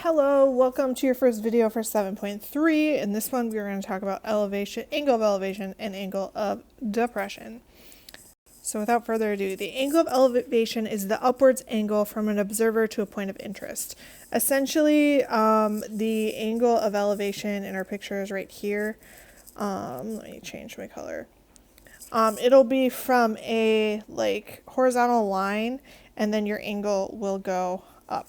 Hello, welcome to your first video for 7.3. In this one, we're going to talk about elevation, angle of elevation, and angle of depression. So without further ado, the angle of elevation is the upwards angle from an observer to a point of interest. Essentially, the angle of elevation in our picture is right here. Let me change my color. It'll be from a horizontal line, and then your angle will go up.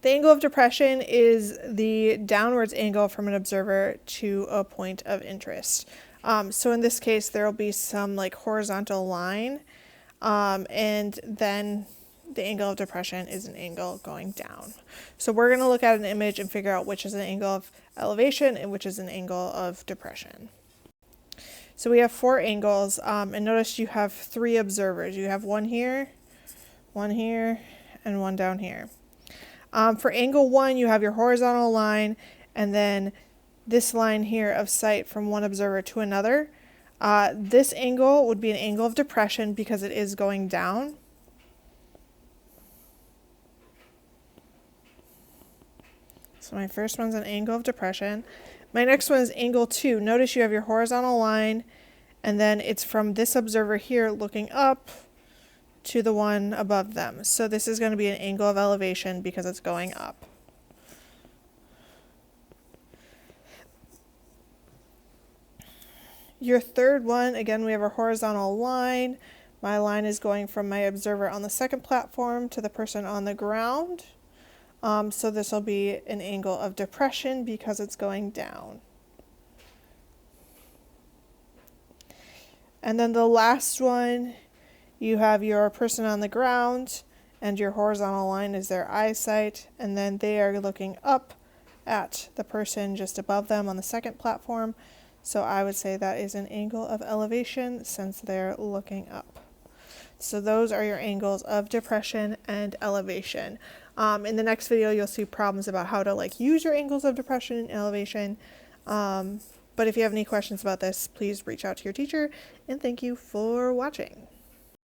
The angle of depression is the downwards angle from an observer to a point of interest. So in this case, there will be some horizontal line, and then the angle of depression is an angle going down. So we're going to look at an image and figure out which is an angle of elevation and which is an angle of depression. So we have four angles, and notice you have three observers. You have one here, and one down here. For angle 1, you have your horizontal line, and then this line here of sight from one observer to another. This angle would be an angle of depression because it is going down. So my first one's an angle of depression. My next one is angle 2. Notice you have your horizontal line, and then it's from this observer here looking up to the one above them. So this is going to be an angle of elevation because it's going up. Your third one, again, we have a horizontal line. My line is going from my observer on the second platform to the person on the ground. So this will be an angle of depression because it's going down. And then the last one, you have your person on the ground, and your horizontal line is their eyesight, and then they are looking up at the person just above them on the second platform. So I would say that is an angle of elevation since they're looking up. So those are your angles of depression and elevation. In the next video, you'll see problems about how to use your angles of depression and elevation. But if you have any questions about this, please reach out to your teacher, and thank you for watching.